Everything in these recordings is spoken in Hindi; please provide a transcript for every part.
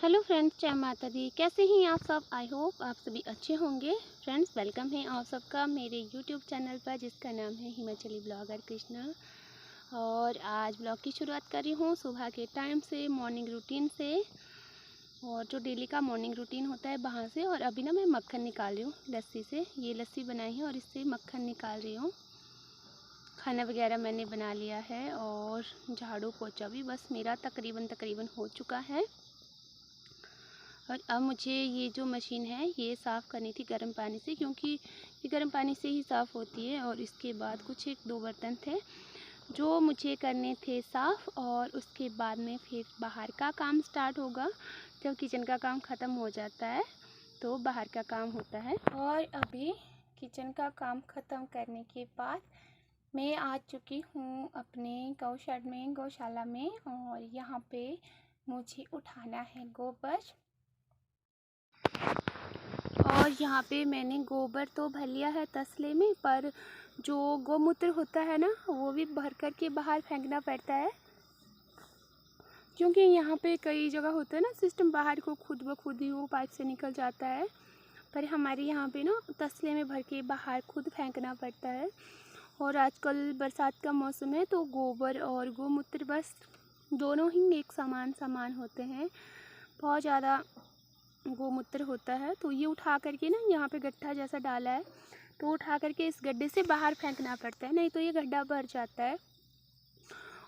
हेलो फ्रेंड्स, जय माता दी। कैसे हैं आप सब? आई होप आप सभी अच्छे होंगे। फ्रेंड्स, वेलकम है आप सबका मेरे यूट्यूब चैनल पर, जिसका नाम है हिमाचली ब्लॉगर कृष्णा। और आज ब्लॉग की शुरुआत कर रही हूँ सुबह के टाइम से, मॉर्निंग रूटीन से, और जो डेली का मॉर्निंग रूटीन होता है वहाँ से। और अभी ना मैं मक्खन निकाल रही हूँ लस्सी से। ये लस्सी बनाई है और इससे मक्खन निकाल रही हूँ। खाना वगैरह मैंने बना लिया है और झाड़ू पोछा भी बस मेरा तकरीबन हो चुका है। और अब मुझे ये जो मशीन है ये साफ़ करनी थी गर्म पानी से, क्योंकि ये गर्म पानी से ही साफ़ होती है। और इसके बाद कुछ 1-2 बर्तन थे जो मुझे करने थे साफ़, और उसके बाद में फिर बाहर का काम स्टार्ट होगा। जब किचन का काम ख़त्म हो जाता है तो बाहर का काम होता है। और अभी किचन का काम ख़त्म करने के बाद मैं आ चुकी हूँ अपने गौशाला में। और यहाँ पे मुझे उठाना है गोबर। और यहाँ पे मैंने गोबर तो भर लिया है तसले में, पर जो गौमूत्र होता है ना वो भी भर कर के बाहर फेंकना पड़ता है, क्योंकि यहाँ पे कई जगह होता है ना सिस्टम, बाहर को खुद ब खुद ही वो पाइप से निकल जाता है। पर हमारे यहाँ पे ना तसले में भर के बाहर खुद फेंकना पड़ता है। और आजकल बरसात का मौसम है तो गोबर और गौमूत्र बस दोनों ही एक समान होते हैं। बहुत ज़्यादा गौमूत्र होता है तो ये उठा करके ना, यहाँ पे गड्ढा जैसा डाला है तो उठा करके इस गड्ढे से बाहर फेंकना पड़ता है, नहीं तो ये गड्ढा भर जाता है।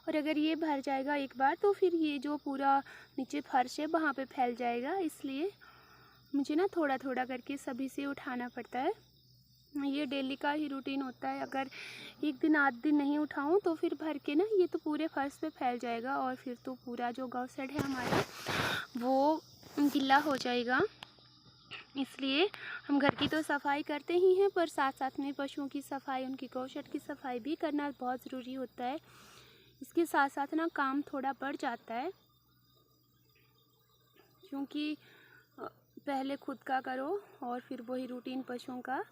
और अगर ये भर जाएगा एक बार तो फिर ये जो पूरा नीचे फर्श है वहाँ पे फैल जाएगा। इसलिए मुझे ना थोड़ा थोड़ा करके सभी से उठाना पड़ता है। ये डेली का ही रूटीन होता है। अगर एक दिन आध दिन नहीं उठाऊँ तो फिर भर के ना ये तो पूरे फर्श पे फैल जाएगा, और फिर तो पूरा जो गौशेड है हमारा वो गीला हो जाएगा। इसलिए हम घर की तो सफाई करते ही हैं, पर साथ साथ में पशुओं की सफाई, उनकी गौशेड की सफाई भी करना बहुत ज़रूरी होता है। इसके साथ साथ ना काम थोड़ा बढ़ जाता है, क्योंकि पहले खुद का करो और फिर वही रूटीन पशुओं का।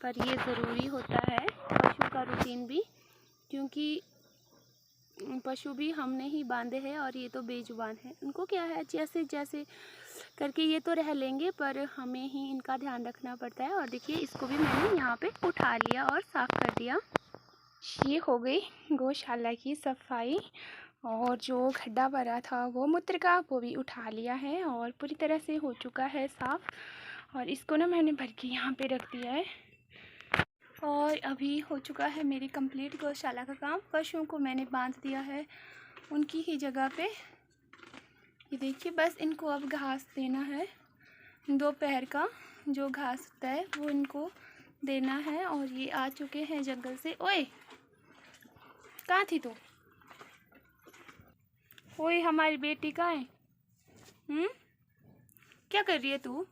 पर ये ज़रूरी होता है पशु का रूटीन भी, क्योंकि पशु भी हमने ही बांधे हैं और ये तो बेजुबान है। उनको क्या है, जैसे जैसे करके ये तो रह लेंगे, पर हमें ही इनका ध्यान रखना पड़ता है। और देखिए इसको भी मैंने यहाँ पे उठा लिया और साफ़ कर दिया। ये हो गई गौशाला की सफाई। और जो गड्ढा भरा था गौमूत्र का वो भी उठा लिया है और पूरी तरह से हो चुका है साफ़। और इसको ना मैंने भर के यहाँ पे रख दिया है। और अभी हो चुका है मेरी कंप्लीट गौशाला का काम। पशुओं को मैंने बांध दिया है उनकी ही जगह पे। ये देखिए, बस इनको अब घास देना है। दोपहर का जो घास होता है वो इनको देना है। और ये आ चुके हैं जंगल से। ओए, कहाँ थी तू? ओए, हमारी बेटी कहाँ है? क्या कर रही है तू?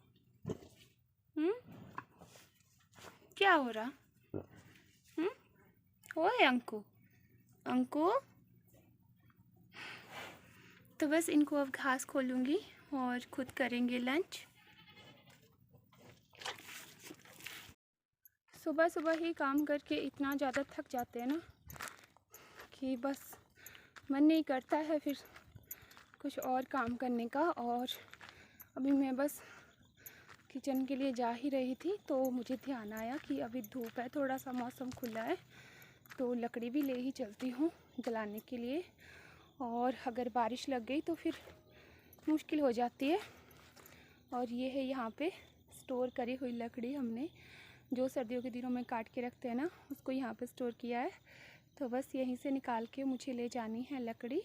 क्या हो रहा? ओए अंकु, अंकु। तो बस इनको अब घास खोलूँगी और खुद करेंगे लंच। सुबह सुबह ही काम करके इतना ज़्यादा थक जाते हैं ना कि बस मन नहीं करता है फिर कुछ और काम करने का। और अभी मैं बस किचन के लिए जा ही रही थी तो मुझे ध्यान आया कि अभी धूप है, थोड़ा सा मौसम खुला है, तो लकड़ी भी ले ही चलती हूँ जलाने के लिए। और अगर बारिश लग गई तो फिर मुश्किल हो जाती है। और ये है यहाँ पे स्टोर करी हुई लकड़ी, हमने जो सर्दियों के दिनों में काट के रखते हैं ना उसको यहाँ पे स्टोर किया है। तो बस यहीं से निकाल के मुझे ले जानी है लकड़ी।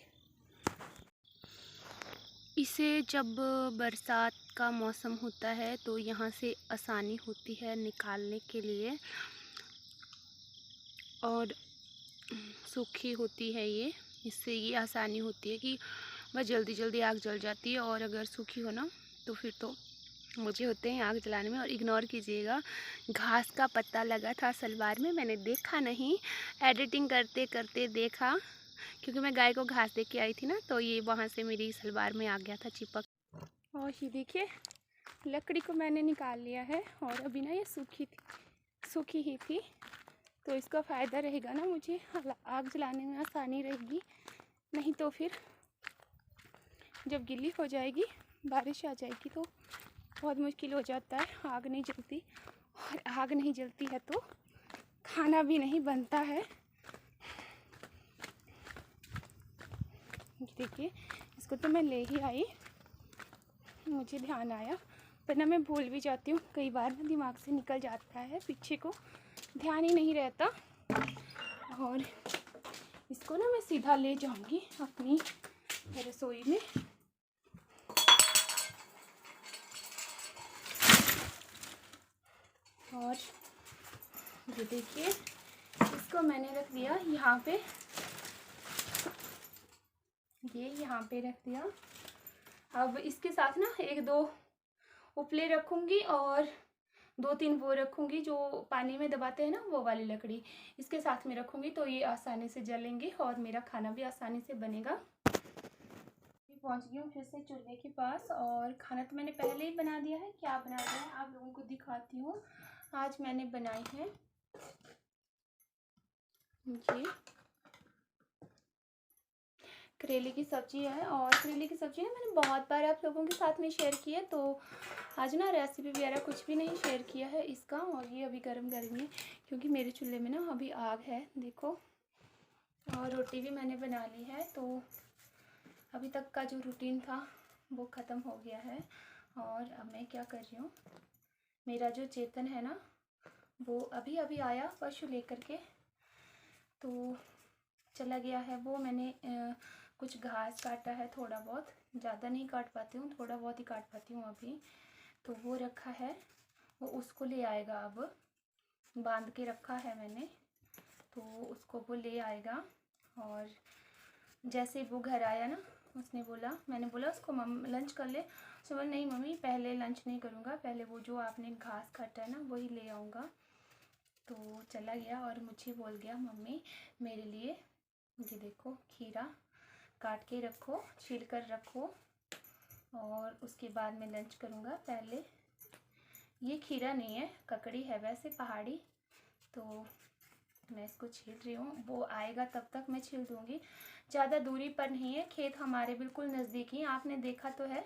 इसे जब बरसात का मौसम होता है तो यहाँ से आसानी होती है निकालने के लिए, और सूखी होती है ये, इससे ये आसानी होती है कि बस जल्दी जल्दी आग जल जाती है। और अगर सूखी हो ना तो फिर तो मुझे होते हैं आग जलाने में। और इग्नोर कीजिएगा, घास का पत्ता लगा था सलवार में, मैंने देखा नहीं, एडिटिंग करते करते देखा, क्योंकि मैं गाय को घास दे के आई थी ना तो ये वहाँ से मेरी सलवार में आ गया था चिपक। और ये देखिए लकड़ी को मैंने निकाल लिया है। और अभी ना ये सूखी ही थी तो इसका फ़ायदा रहेगा ना, मुझे आग जलाने में आसानी रहेगी। नहीं तो फिर जब गीली हो जाएगी बारिश आ जाएगी तो बहुत मुश्किल हो जाता है, आग नहीं जलती, और आग नहीं जलती है तो खाना भी नहीं बनता है। देखिए, इसको तो मैं ले ही आई, मुझे ध्यान आया, पर ना मैं भूल भी जाती हूँ कई बार, ना दिमाग से निकल जाता है, पीछे को ध्यान ही नहीं रहता। और इसको ना मैं सीधा ले जाऊंगी अपनी रसोई में। और ये देखिए, इसको मैंने रख दिया यहाँ पे, ये यहाँ पे रख दिया। अब इसके साथ ना 1-2 उपले रखूँगी और 2-3 वो रखूँगी जो पानी में दबाते हैं ना, वो वाली लकड़ी इसके साथ में रखूँगी, तो ये आसानी से जलेंगे और मेरा खाना भी आसानी से बनेगा। पहुँच गई हूँ फिर से चूल्हे के पास, और खाना तो मैंने पहले ही बना दिया है। क्या बना दिया है आप लोगों को दिखाती हूँ। आज मैंने बनाई है ये करेले की सब्ज़ी है, और करेले की सब्ज़ी ना मैंने बहुत बार आप लोगों के साथ में शेयर की है, तो आज ना रेसिपी वगैरह कुछ भी नहीं शेयर किया है इसका। और ये अभी गरम गरम है, क्योंकि मेरे चूल्हे में ना अभी आग है, देखो। और रोटी भी मैंने बना ली है, तो अभी तक का जो रूटीन था वो ख़त्म हो गया है। और अब मैं क्या कर रही हूँ, मेरा जो चेतन है ना, वो अभी अभी आया परसों लेकर के, तो चला गया है वो। मैंने कुछ घास काटा है, थोड़ा बहुत, ज़्यादा नहीं काट पाती हूँ, थोड़ा बहुत ही काट पाती हूँ अभी, तो वो रखा है, वो उसको ले आएगा। अब बांध के रखा है मैंने, तो उसको वो ले आएगा। और जैसे वो घर आया ना, उसने बोला, मैंने बोला उसको लंच कर ले, उसने बोला नहीं मम्मी पहले लंच नहीं करूँगा, पहले वो जो आपने घास काटा है ना वही ले आऊँगा। तो चला गया और मुझे बोल गया मम्मी मेरे लिए ये देखो खीरा काट के रखो, छील कर रखो, और उसके बाद मैं लंच करूँगा। पहले ये खीरा नहीं है, ककड़ी है वैसे पहाड़ी, तो मैं इसको छील रही हूँ, वो आएगा तब तक मैं छील दूँगी। ज़्यादा दूरी पर नहीं है, खेत हमारे बिल्कुल नज़दीक ही, आपने देखा तो है,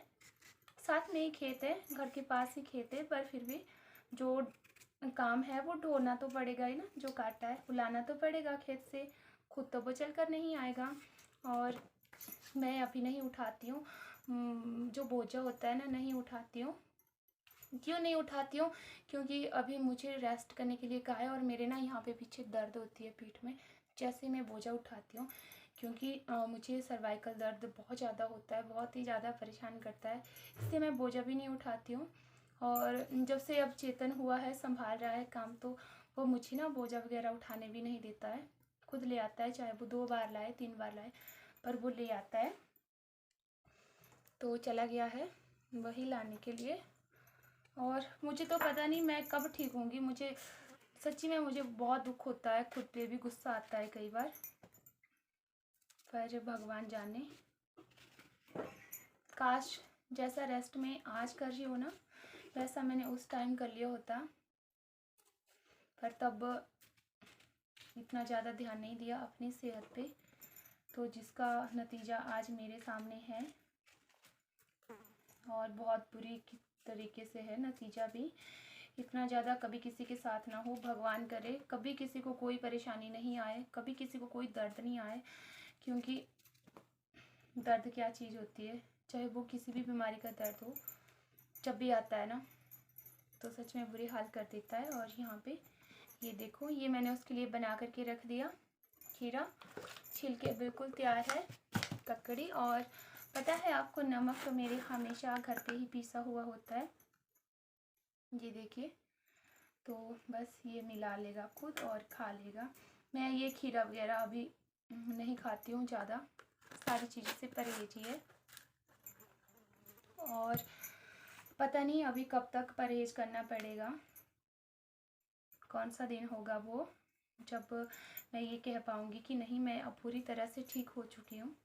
साथ में ही खेत है, घर के पास ही खेत है, पर फिर भी जो काम है वो ढोना तो पड़ेगा ही ना, जो काटा है बुलाना तो पड़ेगा खेत से, खुद तो वो चल कर नहीं आएगा। और मैं अभी नहीं उठाती हूँ, जो बोझा होता है ना, नहीं उठाती हूँ। क्यों नहीं उठाती हूँ, क्योंकि अभी मुझे रेस्ट करने के लिए कहा है, और मेरे ना यहाँ पे पीछे दर्द होती है पीठ में जैसे मैं बोझा उठाती हूँ, क्योंकि मुझे सर्वाइकल दर्द बहुत ज़्यादा होता है, बहुत ही ज़्यादा परेशान करता है, इसलिए मैं बोझा भी नहीं उठाती हूँ। और जब से अब चेतन हुआ है, संभाल रहा है काम, तो वो मुझे ना बोझा वगैरह उठाने भी नहीं देता है, खुद ले आता है, चाहे वो 2 बार लाए 3 बार लाए, पर वो ले आता है। तो चला गया है वही लाने के लिए, और मुझे तो पता नहीं मैं कब ठीक होंगी। मुझे सच्ची में मुझे बहुत दुख होता है, खुद पे भी गुस्सा आता है कई बार, पर भगवान जाने। काश जैसा रेस्ट में आज कर रही हो ना, वैसा मैंने उस टाइम कर लिया होता, पर तब इतना ज़्यादा ध्यान नहीं दिया अपनी सेहत पे, तो जिसका नतीजा आज मेरे सामने है, और बहुत बुरी तरीके से है नतीजा भी। इतना ज़्यादा कभी किसी के साथ ना हो, भगवान करे कभी किसी को कोई परेशानी नहीं आए, कभी किसी को कोई दर्द नहीं आए, क्योंकि दर्द क्या चीज़ होती है, चाहे वो किसी भी बीमारी का दर्द हो, जब भी आता है ना तो सच में बुरी हाल कर देता है। और यहाँ पे ये देखो, ये मैंने उसके लिए बना करके रख दिया, खीरा छील के बिल्कुल तैयार है, ककड़ी, और पता है आपको नमक तो मेरे हमेशा घर पे ही पीसा हुआ होता है, ये देखिए, तो बस ये मिला लेगा खुद और खा लेगा। मैं ये खीरा वगैरह अभी नहीं खाती हूँ ज़्यादा, सारी चीज़ों से परहेज ही है, और पता नहीं अभी कब तक परहेज करना पड़ेगा, कौन सा दिन होगा वो जब मैं ये कह पाऊँगी कि नहीं मैं अब पूरी तरह से ठीक हो चुकी हूँ।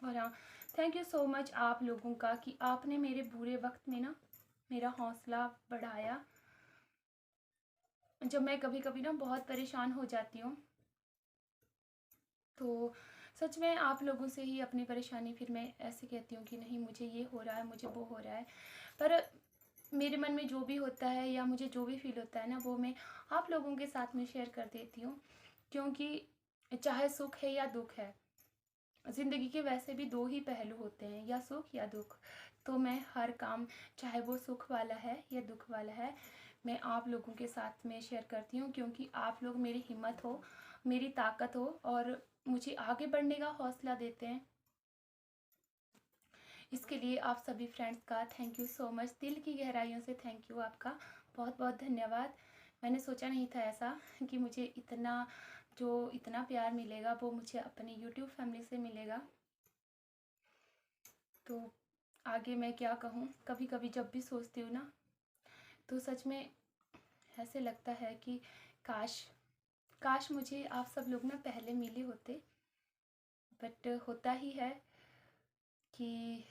और हाँ, थैंक यू सो मच आप लोगों का कि आपने मेरे बुरे वक्त में ना मेरा हौसला बढ़ाया। जब मैं कभी कभी ना बहुत परेशान हो जाती हूँ, तो सच में आप लोगों से ही अपनी परेशानी फिर मैं ऐसे कहती हूँ कि नहीं मुझे ये हो रहा है, मुझे वो हो रहा है, पर मेरे मन में जो भी होता है या मुझे जो भी फील होता है ना, वो मैं आप लोगों के साथ में शेयर कर देती हूँ। क्योंकि चाहे सुख है या दुख है, ज़िंदगी के वैसे भी दो ही पहलू होते हैं, या सुख या दुख। तो मैं हर काम, चाहे वो सुख वाला है या दुख वाला है, मैं आप लोगों के साथ में शेयर करती हूँ, क्योंकि आप लोग मेरी हिम्मत हो, मेरी ताकत हो, और मुझे आगे बढ़ने का हौसला देते हैं। इसके लिए आप सभी फ्रेंड्स का थैंक यू सो मच, दिल की गहराइयों से थैंक यू, आपका बहुत बहुत धन्यवाद। मैंने सोचा नहीं था ऐसा कि मुझे इतना प्यार मिलेगा, वो मुझे अपनी यूट्यूब फैमिली से मिलेगा। तो आगे मैं क्या कहूँ, कभी कभी जब भी सोचती हूँ ना, तो सच में ऐसे लगता है कि काश काश मुझे आप सब लोग ना पहले मिले होते। बट होता ही है कि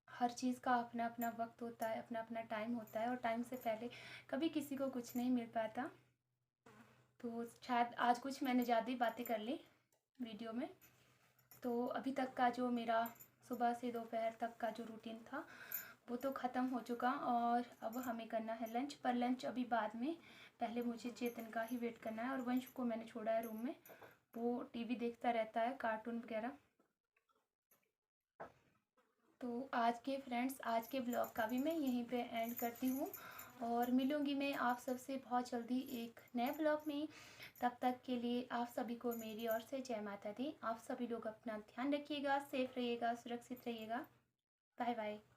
हर चीज़ का अपना अपना वक्त होता है, अपना अपना टाइम होता है, और टाइम से पहले कभी किसी को कुछ नहीं मिल पाता। तो शायद आज कुछ मैंने ज़्यादा ही बातें कर ली वीडियो में। तो अभी तक का जो मेरा सुबह से दोपहर तक का जो रूटीन था, वो तो ख़त्म हो चुका, और अब हमें करना है लंच। पर लंच अभी बाद में, पहले मुझे चेतन का ही वेट करना है। और वंश को मैंने छोड़ा है रूम में, वो टीवी देखता रहता है, कार्टून वगैरह। तो आज के ब्लॉग का भी मैं यहीं पे एंड करती हूँ, और मिलूँगी मैं आप सबसे बहुत जल्दी एक नए ब्लॉग में। तब तक के लिए आप सभी को मेरी ओर से जय माता दी। आप सभी लोग अपना ध्यान रखिएगा, सेफ रहिएगा, सुरक्षित रहिएगा। Bye bye.